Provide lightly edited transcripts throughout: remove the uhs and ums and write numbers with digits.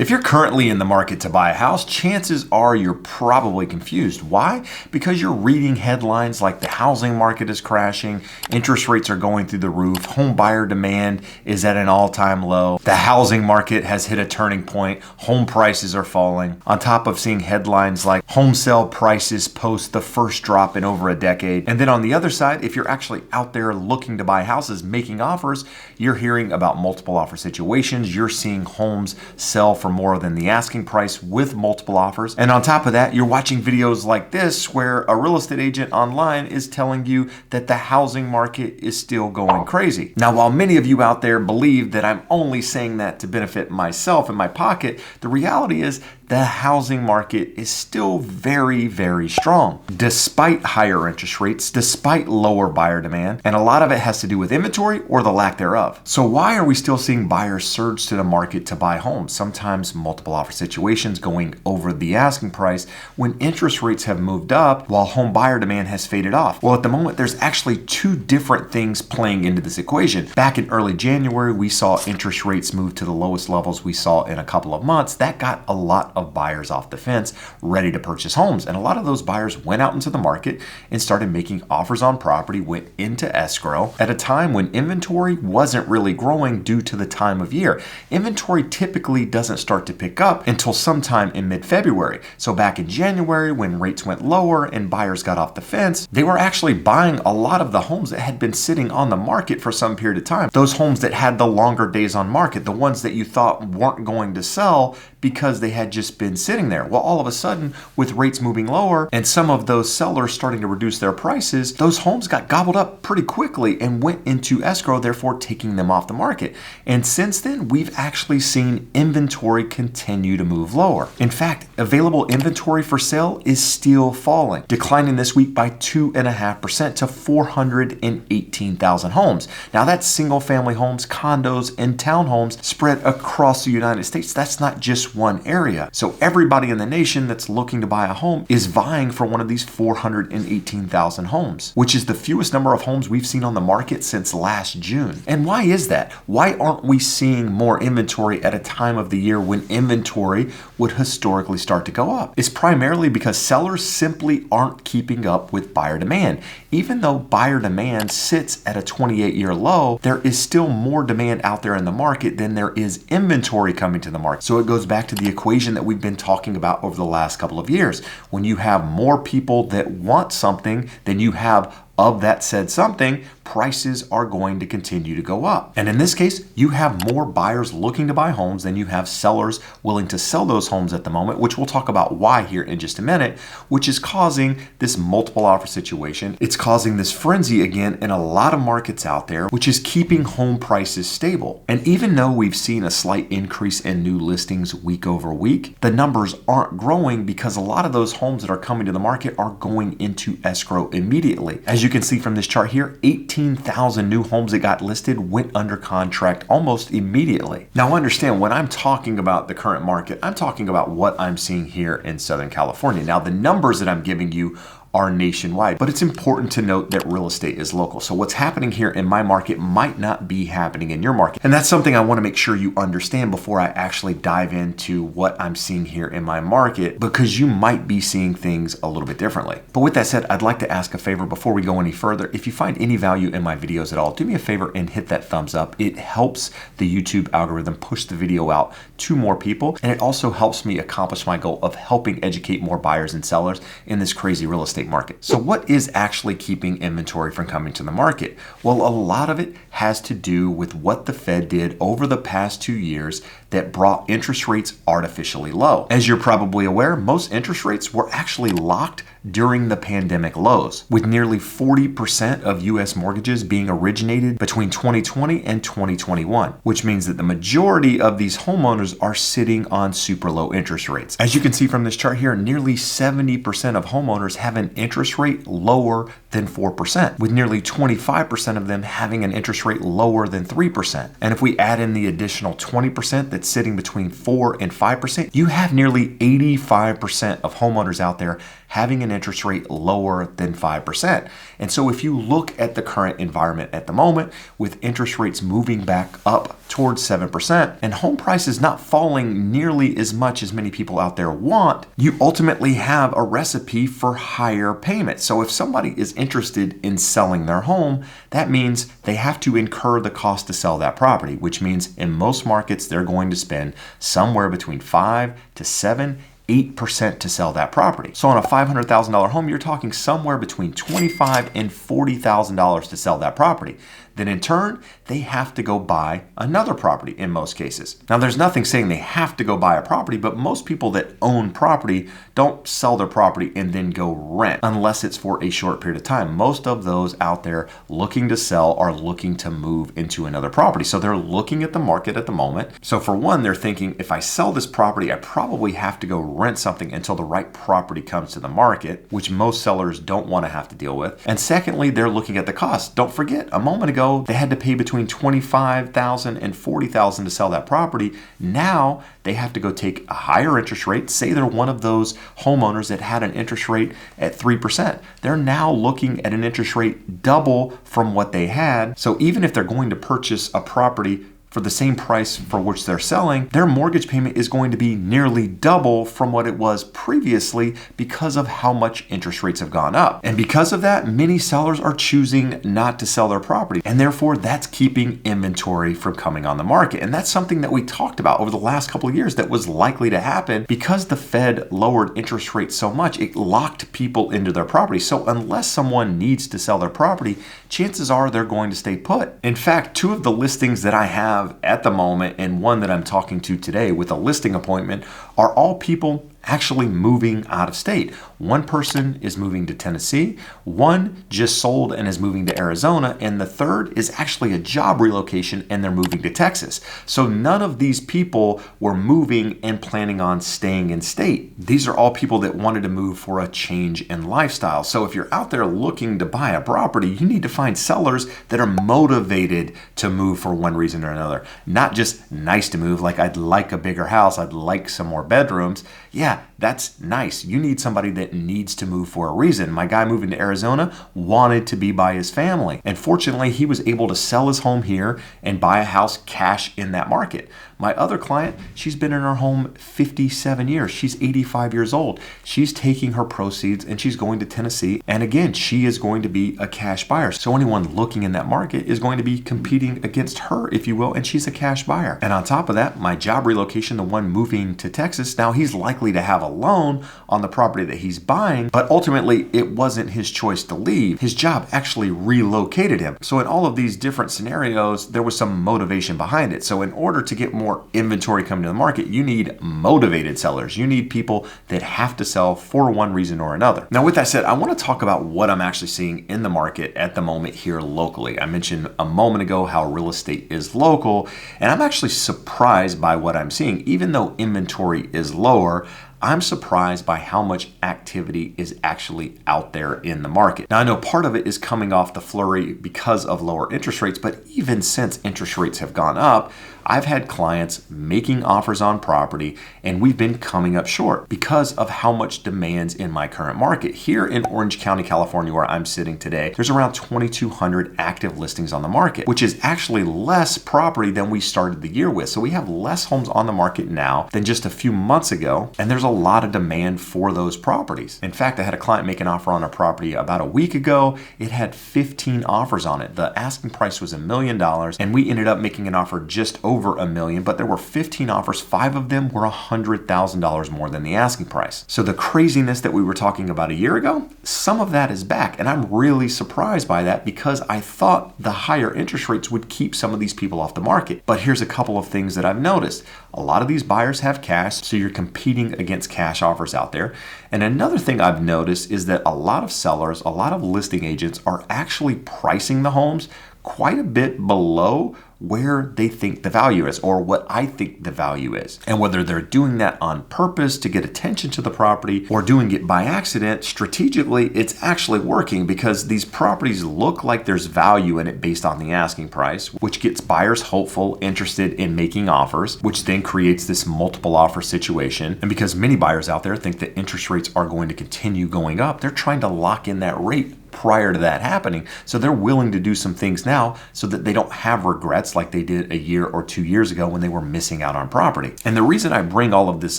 If you're currently in the market to buy a house, chances are you're probably confused. Why? Because you're reading headlines like the housing market is crashing, interest rates are going through the roof, home buyer demand is at an all-time low, the housing market has hit a turning point, home prices are falling. On top of seeing headlines like home sale prices post the first drop in over a decade. And then on the other side, if you're actually out there looking to buy houses, making offers, you're hearing about multiple offer situations, you're seeing homes sell for more than the asking price with multiple offers. And on top of that, you're watching videos like this where a real estate agent online is telling you that the housing market is still going crazy. Now, while many of you out there believe that I'm only saying that to benefit myself and my pocket, the reality is the housing market is still very, very strong, despite higher interest rates, despite lower buyer demand, and a lot of it has to do with inventory or the lack thereof. So why are we still seeing buyers surge to the market to buy homes? Sometimes multiple offer situations going over the asking price when interest rates have moved up while home buyer demand has faded off. Well, at the moment, there's actually two different things playing into this equation. Back in early January, we saw interest rates move to the lowest levels we saw in a couple of months. That got a lot of buyers off the fence ready to purchase homes. And a lot of those buyers went out into the market and started making offers on property, went into escrow at a time when inventory wasn't really growing due to the time of year. Inventory typically doesn't start to pick up until sometime in mid-February. So back in January, when rates went lower and buyers got off the fence, they were actually buying a lot of the homes that had been sitting on the market for some period of time. Those homes that had the longer days on market, the ones that you thought weren't going to sell because they had just been sitting there. Well, all of a sudden, with rates moving lower and some of those sellers starting to reduce their prices, those homes got gobbled up pretty quickly and went into escrow, therefore taking them off the market. And since then, we've actually seen inventory continue to move lower. In fact, available inventory for sale is still falling, declining this week by 2.5% to 418,000 homes. Now that's single family homes, condos, and townhomes spread across the United States. That's not just one area. So everybody in the nation that's looking to buy a home is vying for one of these 418,000 homes, which is the fewest number of homes we've seen on the market since last June. And why is that? Why aren't we seeing more inventory at a time of the year when inventory would historically start to go up? It's primarily because sellers simply aren't keeping up with buyer demand. Even though buyer demand sits at a 28-year low, there is still more demand out there in the market than there is inventory coming to the market. So it goes back to the equation that we've been talking about over the last couple of years. When you have more people that want something than you have of that said something, prices are going to continue to go up. And in this case, you have more buyers looking to buy homes than you have sellers willing to sell those homes at the moment, which we'll talk about why here in just a minute, which is causing this multiple offer situation. It's causing this frenzy again in a lot of markets out there, which is keeping home prices stable. And even though we've seen a slight increase in new listings week over week, the numbers aren't growing because a lot of those homes that are coming to the market are going into escrow immediately. As you can see from this chart here, 18,000 new homes that got listed went under contract almost immediately. Now understand, when I'm talking about the current market, I'm talking about what I'm seeing here in Southern California. Now the numbers that I'm giving you are nationwide, but it's important to note that real estate is local. So what's happening here in my market might not be happening in your market. And that's something I want to make sure you understand before I actually dive into what I'm seeing here in my market, because you might be seeing things a little bit differently. But with that said, I'd like to ask a favor before we go any further. If you find any value in my videos at all, do me a favor and hit that thumbs up. It helps the YouTube algorithm push the video out to more people, and it also helps me accomplish my goal of helping educate more buyers and sellers in this crazy real estate market. So what is actually keeping inventory from coming to the market? Well, a lot of it has to do with what the Fed did over the past 2 years that brought interest rates artificially low. As you're probably aware, most interest rates were actually locked during the pandemic lows, with nearly 40% of US mortgages being originated between 2020 and 2021, which means that the majority of these homeowners are sitting on super low interest rates. As you can see from this chart here, nearly 70% of homeowners have an interest rate lower than 4%, with nearly 25% of them having an interest rate lower than 3%. And if we add in the additional 20% that's sitting between 4 and 5%, you have nearly 85% of homeowners out there having an interest rate lower than 5%. And so if you look at the current environment at the moment, with interest rates moving back up towards 7% and home prices not falling nearly as much as many people out there want, you ultimately have a recipe for higher payments. So if somebody is interested in selling their home, that means they have to incur the cost to sell that property, which means in most markets, they're going to spend somewhere between 5 to 7, 8% to sell that property. So on a $500,000 home, you're talking somewhere between $25,000 and $40,000 to sell that property. Then in turn, they have to go buy another property in most cases. Now, there's nothing saying they have to go buy a property, but most people that own property don't sell their property and then go rent unless it's for a short period of time. Most of those out there looking to sell are looking to move into another property. So they're looking at the market at the moment. So for one, they're thinking, if I sell this property, I probably have to go rent something until the right property comes to the market, which most sellers don't want to have to deal with. And secondly, they're looking at the cost. Don't forget, a moment ago, they had to pay between $25,000 and $40,000 to sell that property. Now they have to go take a higher interest rate. Say they're one of those homeowners that had an interest rate at 3%. They're now looking at an interest rate double from what they had. So even if they're going to purchase a property for the same price for which they're selling, their mortgage payment is going to be nearly double from what it was previously because of how much interest rates have gone up. And because of that, many sellers are choosing not to sell their property. And therefore, that's keeping inventory from coming on the market. And that's something that we talked about over the last couple of years that was likely to happen because the Fed lowered interest rates so much, it locked people into their property. So unless someone needs to sell their property, chances are they're going to stay put. In fact, two of the listings that I have at the moment and one that I'm talking to today with a listing appointment are all people actually moving out of state. One person is moving to Tennessee, one just sold and is moving to Arizona, and the third is actually a job relocation and they're moving to Texas. So none of these people were moving and planning on staying in state. These are all people that wanted to move for a change in lifestyle. So if you're out there looking to buy a property, you need to find sellers that are motivated to move for one reason or another. Not just nice to move, like I'd like a bigger house, I'd like some more bedrooms. Yeah, that's nice. You need somebody that needs to move for a reason. My guy moving to Arizona wanted to be by his family. And fortunately, he was able to sell his home here and buy a house cash in that market. My other client, she's been in her home 57 years. She's 85 years old. She's taking her proceeds and she's going to Tennessee. And again, she is going to be a cash buyer. So anyone looking in that market is going to be competing against her, if you will, and she's a cash buyer. And on top of that, my job relocation, the one moving to Texas, now he's likely to have a loan on the property that he's buying, but ultimately it wasn't his choice to leave. His job actually relocated him. So in all of these different scenarios, there was some motivation behind it. So in order to get more inventory coming to the market, you need motivated sellers. You need people that have to sell for one reason or another. Now, with that said, I want to talk about what I'm actually seeing in the market at the moment here locally. I mentioned a moment ago how real estate is local, and I'm actually surprised by what I'm seeing. Even though inventory is lower, I'm surprised by how much activity is actually out there in the market. Now, I know part of it is coming off the flurry because of lower interest rates, but even since interest rates have gone up, I've had clients making offers on property and we've been coming up short because of how much demand's in my current market. Here in Orange County, California, where I'm sitting today, there's around 2,200 active listings on the market, which is actually less property than we started the year with. So we have less homes on the market now than just a few months ago, and there's a lot of demand for those properties. In fact, I had a client make an offer on a property about a week ago. It had 15 offers on it. The asking price was $1 million, and we ended up making an offer just over $1 million, but there were 15 offers. 5 of them were $100,000 more than the asking price. So the craziness that we were talking about a year ago, some of that is back, and I'm really surprised by that because I thought the higher interest rates would keep some of these people off the market. But here's a couple of things that I've noticed. A lot of these buyers have cash, so you're competing against cash offers out there. And another thing I've noticed is that a lot of sellers, a lot of listing agents are actually pricing the homes quite a bit below where they think the value is, or what I think the value is. And whether they're doing that on purpose to get attention to the property or doing it by accident, strategically, it's actually working because these properties look like there's value in it based on the asking price, which gets buyers hopeful, interested in making offers, which then creates this multiple offer situation. And because many buyers out there think that interest rates are going to continue going up, they're trying to lock in that rate prior to that happening. So they're willing to do some things now so that they don't have regrets like they did a year or 2 years ago when they were missing out on property. And the reason I bring all of this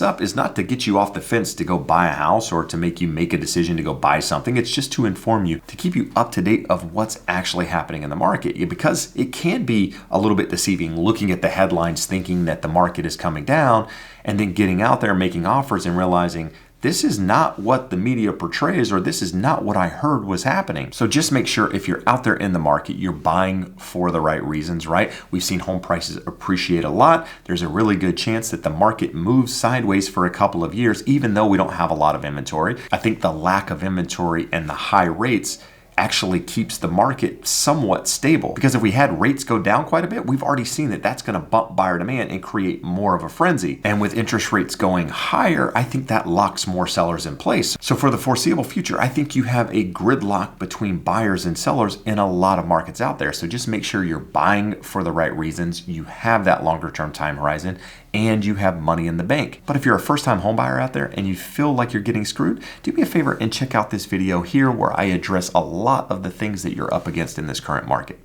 up is not to get you off the fence to go buy a house or to make you make a decision to go buy something. It's just to inform you, to keep you up to date of what's actually happening in the market, because it can be a little bit deceiving looking at the headlines thinking that the market is coming down and then getting out there making offers and realizing this is not what the media portrays, or this is not what I heard was happening. So just make sure if you're out there in the market, you're buying for the right reasons, right? We've seen home prices appreciate a lot. There's a really good chance that the market moves sideways for a couple of years, even though we don't have a lot of inventory. I think the lack of inventory and the high rates actually keeps the market somewhat stable, because if we had rates go down quite a bit, we've already seen that that's going to bump buyer demand and create more of a frenzy. And with interest rates going higher, I think that locks more sellers in place. So for the foreseeable future, I think you have a gridlock between buyers and sellers in a lot of markets out there. So just make sure you're buying for the right reasons, you have that longer term time horizon, and you have money in the bank. But if you're a first-time home buyer out there and you feel like you're getting screwed, do me a favor and check out this video here where I address a lot of the things that you're up against in this current market.